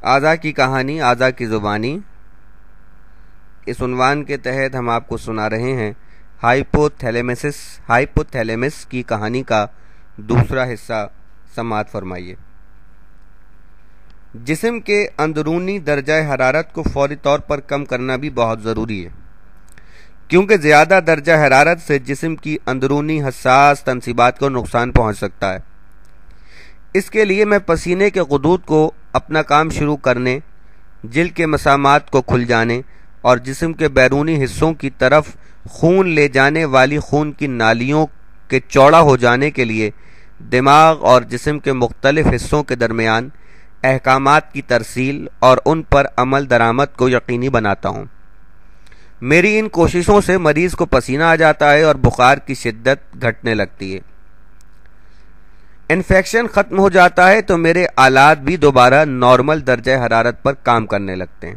اعضاء کی کہانی، اعضاء کی زبانی، اس عنوان کے تحت ہم آپ کو سنا رہے ہیں ہائپوتھیلیمس کی کہانی کا دوسرا حصہ سماعت فرمائیے۔ جسم کے اندرونی درجہ حرارت کو فوری طور پر کم کرنا بھی بہت ضروری ہے، کیونکہ زیادہ درجہ حرارت سے جسم کی اندرونی حساس تنصیبات کو نقصان پہنچ سکتا ہے۔ اس کے لیے میں پسینے کے غدود کو اپنا کام شروع کرنے، جلد کے مسامات کو کھل جانے اور جسم کے بیرونی حصوں کی طرف خون لے جانے والی خون کی نالیوں کے چوڑا ہو جانے کے لیے دماغ اور جسم کے مختلف حصوں کے درمیان احکامات کی ترسیل اور ان پر عمل درآمد کو یقینی بناتا ہوں۔ میری ان کوششوں سے مریض کو پسینہ آ جاتا ہے اور بخار کی شدت گھٹنے لگتی ہے۔ انفیکشن ختم ہو جاتا ہے تو میرے آلات بھی دوبارہ نارمل درجہ حرارت پر کام کرنے لگتے ہیں۔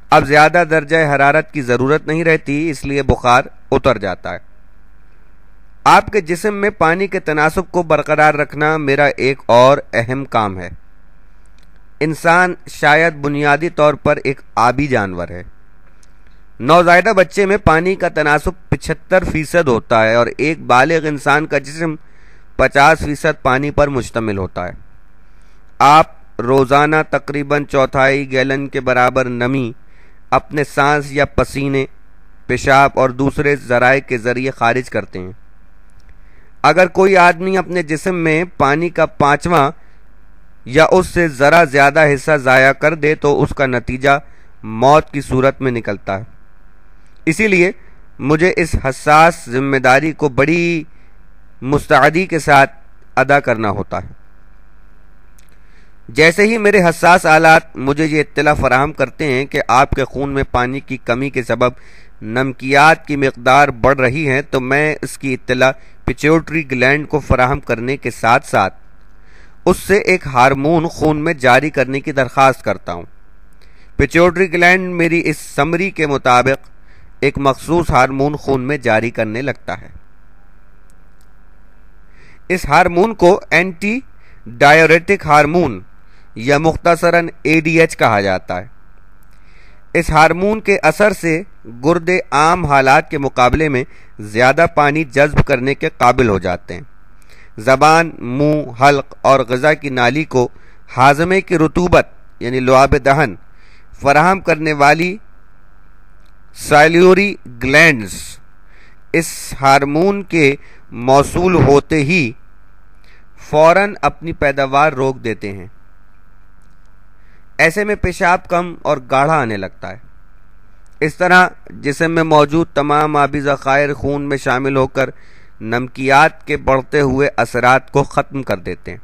اب زیادہ درجہ حرارت کی ضرورت نہیں رہتی، اس لیے بخار اتر جاتا ہے۔ آپ کے جسم میں پانی کے تناسب کو برقرار رکھنا میرا ایک اور اہم کام ہے۔ انسان شاید بنیادی طور پر ایک آبی جانور ہے۔ نوزائیدہ بچے میں پانی کا تناسب 75% ہوتا ہے اور ایک بالغ انسان کا جسم 50% پانی پر مشتمل ہوتا ہے۔ آپ روزانہ تقریباً چوتھائی گیلن کے برابر نمی اپنے سانس یا پسینے، پیشاب اور دوسرے ذرائع کے ذریعے خارج کرتے ہیں۔ اگر کوئی آدمی اپنے جسم میں پانی کا 5واں یا اس سے ذرا زیادہ حصہ ضائع کر دے تو اس کا نتیجہ موت کی صورت میں نکلتا ہے۔ اسی لیے مجھے اس حساس ذمہ داری کو بڑی مستعدی کے ساتھ ادا کرنا ہوتا ہے۔ جیسے ہی میرے حساس آلات مجھے یہ اطلاع فراہم کرتے ہیں کہ آپ کے خون میں پانی کی کمی کے سبب نمکیات کی مقدار بڑھ رہی ہے تو میں اس کی اطلاع پیچیوٹری گلینڈ کو فراہم کرنے کے ساتھ ساتھ اس سے ایک ہارمون خون میں جاری کرنے کی درخواست کرتا ہوں۔ پیچیوٹری گلینڈ میری اس سمری کے مطابق ایک مخصوص ہارمون خون میں جاری کرنے لگتا ہے۔ اس ہارمون کو اینٹی ڈائیوریٹک ہارمون یا مختصراً ADH کہا جاتا ہے۔ اس ہارمون کے اثر سے گردے عام حالات کے مقابلے میں زیادہ پانی جذب کرنے کے قابل ہو جاتے ہیں۔ زبان، منہ، حلق اور غذا کی نالی کو ہاضمے کی رطوبت یعنی لعاب دہن فراہم کرنے والی سیلیوری گلینڈز اس ہارمون کے موصول ہوتے ہی فوراً اپنی پیداوار روک دیتے ہیں۔ ایسے میں پیشاب کم اور گاڑھا آنے لگتا ہے۔ اس طرح جسم میں موجود تمام آبی ذخائر خون میں شامل ہو کر نمکیات کے بڑھتے ہوئے اثرات کو ختم کر دیتے ہیں۔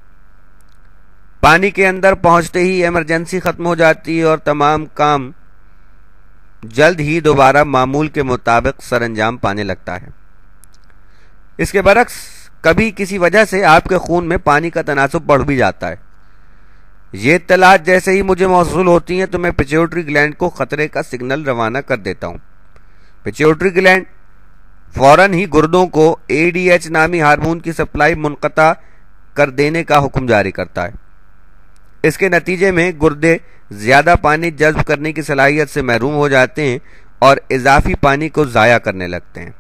پانی کے اندر پہنچتے ہی ایمرجنسی ختم ہو جاتی ہے اور تمام کام جلد ہی دوبارہ معمول کے مطابق سر انجام پانے لگتا ہے۔ اس کے برعکس کبھی کسی وجہ سے آپ کے خون میں پانی کا تناسب بڑھ بھی جاتا ہے۔ یہ اطلاعات جیسے ہی مجھے موصول ہوتی ہیں تو میں پیچیوٹری گلینڈ کو خطرے کا سگنل روانہ کر دیتا ہوں۔ پیچیوٹری گلینڈ فوراً ہی گردوں کو ADH نامی ہارمون کی سپلائی منقطع کر دینے کا حکم جاری کرتا ہے۔ اس کے نتیجے میں گردے زیادہ پانی جذب کرنے کی صلاحیت سے محروم ہو جاتے ہیں اور اضافی پانی کو ضائع کرنے لگتے ہیں۔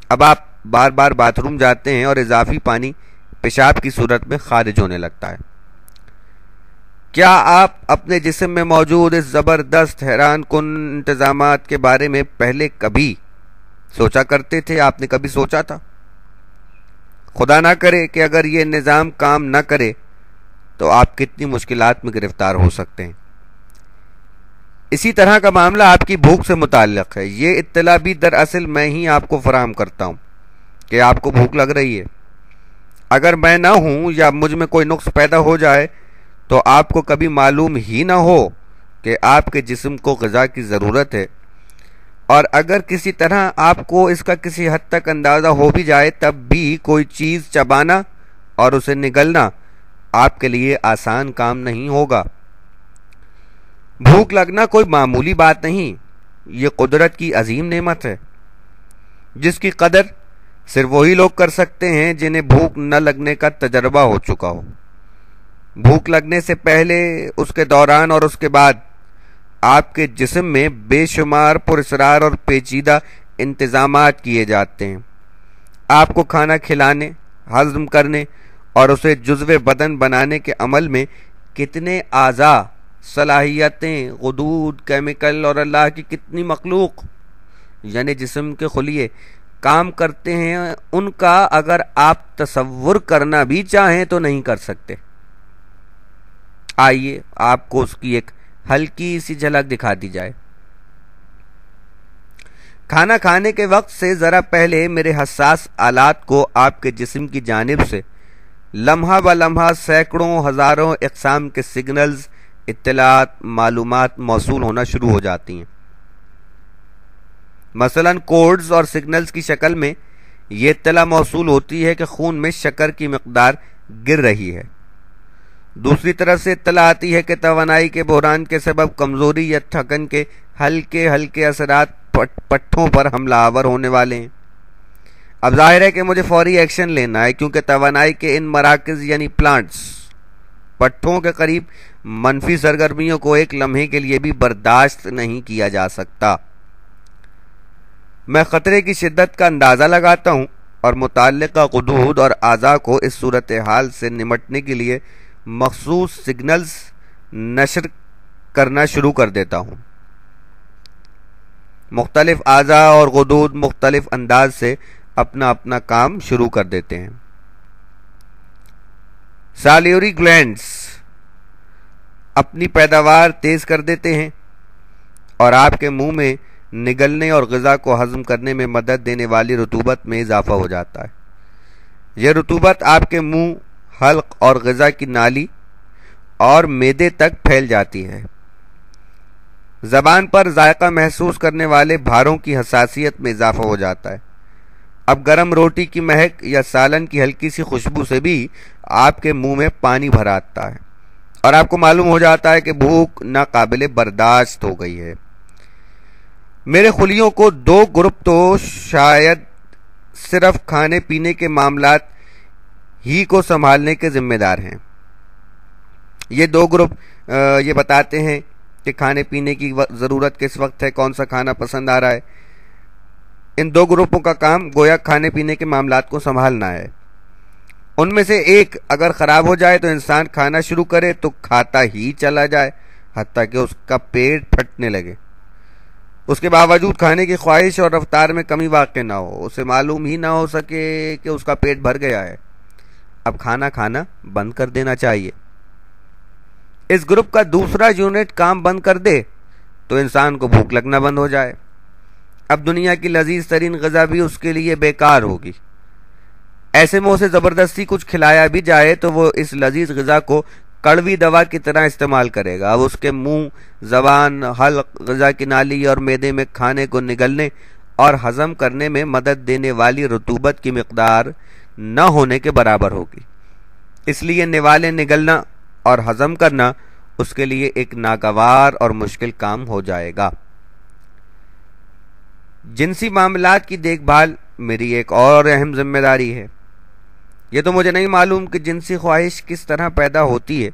اب آپ بار بار باتھ روم جاتے ہیں اور اضافی پانی پیشاب کی صورت میں خارج ہونے لگتا ہے۔ کیا آپ اپنے جسم میں موجود اس زبردست حیران کن انتظامات کے بارے میں پہلے کبھی سوچا کرتے تھے؟ آپ نے کبھی سوچا تھا؟ خدا نہ کرے کہ اگر یہ نظام کام نہ کرے تو آپ کتنی مشکلات میں گرفتار ہو سکتے ہیں۔ اسی طرح کا معاملہ آپ کی بھوک سے متعلق ہے۔ یہ اطلاع بھی دراصل میں ہی آپ کو فراہم کرتا ہوں کہ آپ کو بھوک لگ رہی ہے۔ اگر میں نہ ہوں یا مجھ میں کوئی نقص پیدا ہو جائے تو آپ کو کبھی معلوم ہی نہ ہو کہ آپ کے جسم کو غذا کی ضرورت ہے، اور اگر کسی طرح آپ کو اس کا کسی حد تک اندازہ ہو بھی جائے تب بھی کوئی چیز چبانا اور اسے نگلنا آپ کے لیے آسان کام نہیں ہوگا۔ بھوک لگنا کوئی معمولی بات نہیں، یہ قدرت کی عظیم نعمت ہے جس کی قدر صرف وہی لوگ کر سکتے ہیں جنہیں بھوک نہ لگنے کا تجربہ ہو چکا ہو۔ भूख लगने से पहले, उसके दौरान और उसके बाद आपके जिस्म में बेशुमार पुरस्रार और पेचीदा इंतजामात किए जाते हैं। आपको खाना खिलाने, हजम करने और उसे जुज़्व बदन बनाने के अमल में कितने आज़ा, सलाहियतें, गुदूद, केमिकल और अल्लाह की कितनी मखलूक यानी जिस्म के खुलिये काम करते हैं, उनका अगर आप तसव्वुर करना भी चाहें तो नहीं कर सकते। आइए आपको उसकी एक हल्की सी झलक दिखा दी जाए। खाना खाने के वक्त से ज़रा पहले मेरे हसास आलात को आपके जिस्म की जानिब से लम्हा ब लम्हा सैकड़ों हज़ारों इक़साम के सिग्नल्स, इत्तलात, मालूमात मौसूल होना शुरू हो जाती हैं। मसलन कोड्स और सिग्नल्स की शक्ल में ये इत्तला मौसूल होती है कि खून में शक्कर की मिक़दार गिर रही है। दूसरी तरफ से इत्तला आती है कि तवानाई के बहरान के सबब कमज़ोरी या थकन के हल्के हल्के असरात पट्ठों पर हमलावर होने वाले हैं। अब जाहिर है कि मुझे फौरी एक्शन लेना है, क्योंकि तवानाई के इन मराकज़ यानी प्लांट्स पट्ठों के करीब मनफी सरगर्मियों को एक लम्हे के लिए भी बर्दाश्त नहीं किया जा सकता। मैं ख़तरे की शिद्दत का अंदाज़ा लगाता हूँ और मुताल्लिक़ा क़ुदूद और आज़ा को इस सूरत हाल से निमटने के लिए मखसूस सिग्नल्स नशर करना शुरू कर देता हूँ। मुख्तलिफ आज़ा और ग़ुदूद मुख्तलिफ अंदाज से अपना अपना काम शुरू कर देते हैं। सालियोरी ग्लैंड्स अपनी पैदावार तेज कर देते हैं और आपके मुंह में निगलने और ग़िज़ा को हज़म करने में मदद देने वाली रतूबत में इजाफा हो जाता है। यह रतूबत आपके मुंह, हल्क और ग़िज़ा की नाली और मैदे तक फैल जाती है। ज़बान पर जायका महसूस करने वाले भारों की हसासियत में इजाफा हो जाता है। अब गरम रोटी की महक या सालन की हल्की सी खुशबू से भी आपके मुंह में पानी भर आता है और आपको मालूम हो जाता है कि भूख नाकाबिले बर्दाश्त हो गई है। मेरे खुलियों को दो ग्रुप तो शायद सिर्फ खाने पीने के मामलात ही को संभालने के जिम्मेदार हैं। ये दो ग्रुप ये बताते हैं कि खाने पीने की ज़रूरत किस वक्त है, कौन सा खाना पसंद आ रहा है। इन दो ग्रुपों का काम गोया खाने पीने के मामलात को संभालना है। उनमें से एक अगर ख़राब हो जाए तो इंसान खाना शुरू करे तो खाता ही चला जाए, हत्ता कि उसका पेट फटने लगे। उसके बावजूद खाने की ख्वाहिश और रफ्तार में कमी वाक़ ना हो, उसे मालूम ही ना हो सके कि उसका पेट भर गया है। अब खाना खाना बंद कर देना चाहिए। इस ग्रुप का दूसरा यूनिट काम बंद कर दे तो इंसान को भूख लगना बंद हो जाए। अब दुनिया की लजीज तरीन ग़िज़ा भी उसके लिए बेकार होगी। ऐसे में उसे ज़बरदस्ती कुछ खिलाया भी जाए तो वो इस लजीज ग़िज़ा को कड़वी दवा की तरह इस्तेमाल करेगा। अब उसके मुंह, ज़बान, हल्क, ग़िज़ा की नाली और मैदे में खाने को निगलने और हज़म करने में मदद देने वाली रतूबत की मिक़दार न होने के बराबर होगी। इसलिए निवाले निगलना और हज़म करना उसके लिए एक नागवार और मुश्किल काम हो जाएगा। जिनसी मामलात की देखभाल मेरी एक और अहम जिम्मेदारी है। ये तो मुझे नहीं मालूम कि जिनसी ख्वाहिश किस तरह पैदा होती है,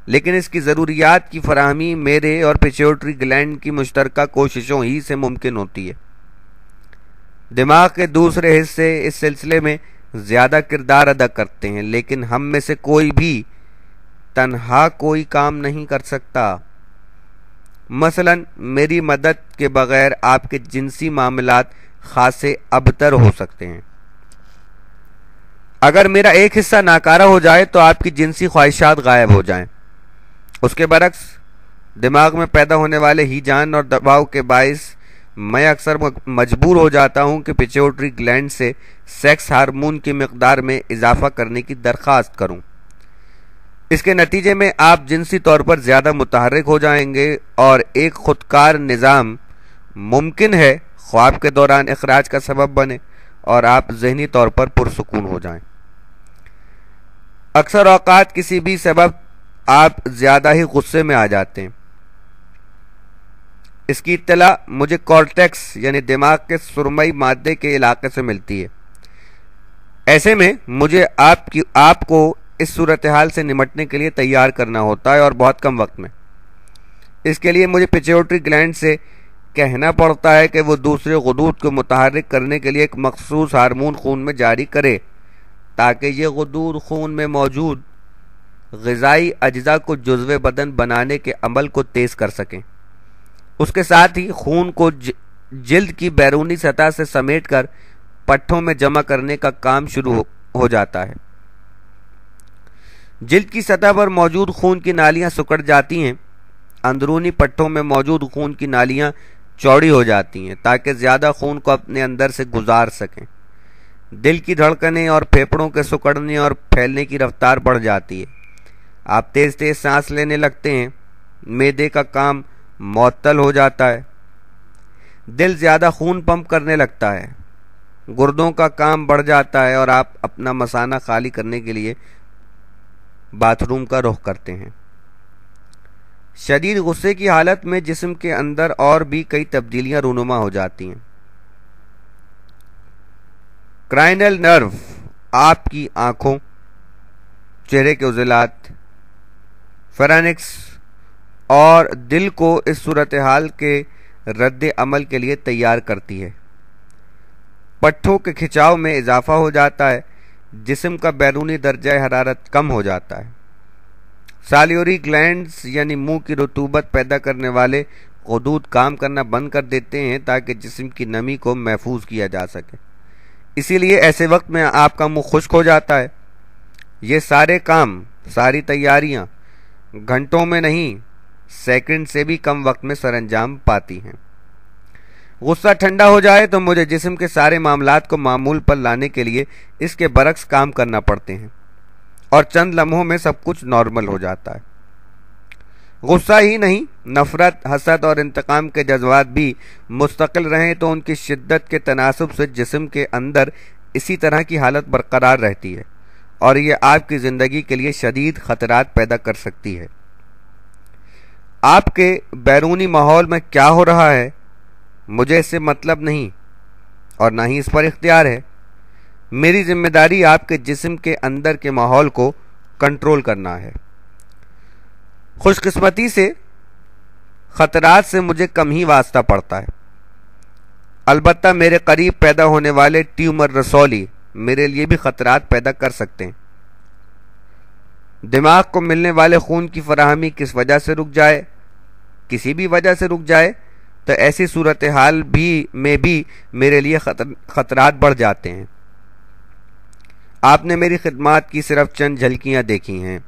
लेकिन इसकी ज़रूरियात की फराहमी मेरे और पिट्यूटरी ग्लैंड की मुश्तरका कोशिशों ही से मुमकिन होती है। दिमाग के दूसरे हिस्से इस सिलसिले में ज़्यादा किरदार अदा करते हैं, लेकिन हम में से कोई भी तन्हा कोई काम नहीं कर सकता। मसलन मेरी मदद के बगैर आपके जिनसी मामलात खासे अबतर हो सकते हैं। अगर मेरा एक हिस्सा नाकारा हो जाए तो आपकी जिनसी ख्वाहिशात गायब हो जाएं। उसके बरक्स दिमाग में पैदा होने वाले हीजान और दबाव के बाइस मैं अक्सर मजबूर हो जाता हूं कि पिट्यूटरी ग्लैंड से सेक्स हार्मोन की मिक़दार में इजाफा करने की दरख्वास्त करूं। इसके नतीजे में आप जिनसी तौर पर ज़्यादा मुतहर्रिक हो जाएंगे और एक खुदकार निज़ाम मुमकिन है ख्वाब के दौरान इखराज का सबब बने और आप ज़हनी तौर पर पुरसुकून हो जाएं। अक्सर औक़ात किसी भी सबब आप ज़्यादा ही गुस्से में आ जाते हैं। इसकी इत्तला मुझे कॉर्टेक्स यानी दिमाग के सुरमई मादे के इलाके से मिलती है। ऐसे में मुझे आपको इस सूरत-ए-हाल से निमटने के लिए तैयार करना होता है और बहुत कम वक्त में। इसके लिए मुझे पिट्यूटरी ग्लैंड से कहना पड़ता है कि वो दूसरे गुदूद को मुतहर्रिक करने के लिए एक मखसूस हार्मोन खून में जारी करे ताकि ये गुदूद खून में मौजूद ग़िज़ाई अज्जा को जुज़्व बदन बनाने के अमल को तेज़ कर सकें। उसके साथ ही खून को जिल्द की बैरूनी सतह से समेट कर पट्ठों में जमा करने का काम शुरू हो जाता है। जिल्द की सतह पर मौजूद खून की नालियां सिकुड़ जाती हैं। अंदरूनी पट्ठों में मौजूद खून की नालियां चौड़ी हो जाती हैं ताकि ज़्यादा खून को अपने अंदर से गुजार सकें। दिल की धड़कनें और फेफड़ों के सिकुड़ने और फैलने की रफ्तार बढ़ जाती है। आप तेज़ तेज़ सांस लेने लगते हैं। मैदे का काम मुअत्तल हो जाता है। दिल ज़्यादा खून पंप करने लगता है। गुर्दों का काम बढ़ जाता है और आप अपना मसाना खाली करने के लिए बाथरूम का रुख करते हैं। शदीद गुस्से की हालत में जिस्म के अंदर और भी कई तब्दीलियां रूनुमा हो जाती हैं। क्राइनल नर्व आपकी आंखों, चेहरे के उज़लात, फेरेंक्स और दिल को इस सूरत हाल के रद्द अमल के लिए तैयार करती है। पट्ठों के खिंचाव में इजाफा हो जाता है। जिस्म का बैरूनी दर्जा हरारत कम हो जाता है। सालियोरी ग्लैंड्स यानी मुंह की रतूबत पैदा करने वाले गुदूद काम करना बंद कर देते हैं ताकि जिस्म की नमी को महफूज किया जा सके। इसीलिए ऐसे वक्त में आपका मुंह खुश्क हो जाता है। ये सारे काम, सारी तैयारियां घंटों में नहीं, सेकंड से भी कम वक्त में सरअंजाम पाती हैं। गुस्सा ठंडा हो जाए तो मुझे जिस्म के सारे मामलात को मामूल पर लाने के लिए इसके बरक्स काम करना पड़ते हैं और चंद लम्हों में सब कुछ नॉर्मल हो जाता है। गुस्सा ही नहीं, नफरत, हसद और इंतकाम के जज्बात भी मुस्तकिल रहें तो उनकी शिद्दत के तनासब से जिस्म के अंदर इसी तरह की हालत बरकरार रहती है और ये आपकी ज़िंदगी के लिए शदीद ख़तरात पैदा कर सकती है। आपके बैरूनी माहौल में क्या हो रहा है मुझे इससे मतलब नहीं और ना ही इस पर इख्तियार है। मेरी जिम्मेदारी आपके जिस्म के अंदर के माहौल को कंट्रोल करना है। खुशकिस्मती से खतरात से मुझे कम ही वास्ता पड़ता है। अलबत्ता मेरे करीब पैदा होने वाले ट्यूमर रसौली मेरे लिए भी खतरात पैदा कर सकते हैं। दिमाग को मिलने वाले खून की फराहमी किस वजह से रुक जाए, किसी भी वजह से रुक जाए तो ऐसी सूरत हाल में भी मेरे लिए खतरात बढ़ जाते हैं। आपने मेरी खिदमत की सिर्फ चंद झलकियां देखी हैं,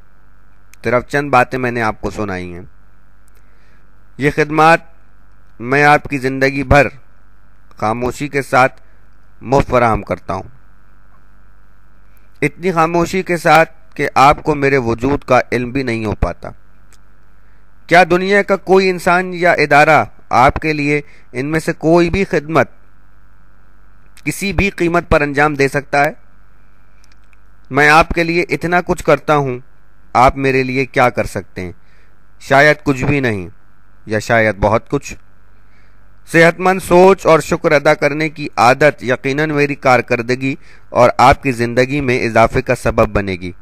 सिर्फ चंद बातें मैंने आपको सुनाई हैं। ये खिदमत मैं आपकी ज़िंदगी भर खामोशी के साथ मुफ्त फराहम करता हूँ। इतनी खामोशी के साथ कि आपको मेरे वजूद का इल्म भी नहीं हो पाता। क्या दुनिया का कोई इंसान या इदारा आपके लिए इनमें से कोई भी खिदमत किसी भी कीमत पर अंजाम दे सकता है? मैं आपके लिए इतना कुछ करता हूँ, आप मेरे लिए क्या कर सकते हैं? शायद कुछ भी नहीं या शायद बहुत कुछ। सेहतमंद सोच और शुक्र अदा करने की आदत यकीनन मेरी कारकर्दगी और आपकी ज़िंदगी में इजाफे का सबब बनेगी।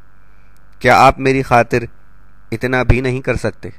क्या आप मेरी खातिर इतना भी नहीं कर सकते?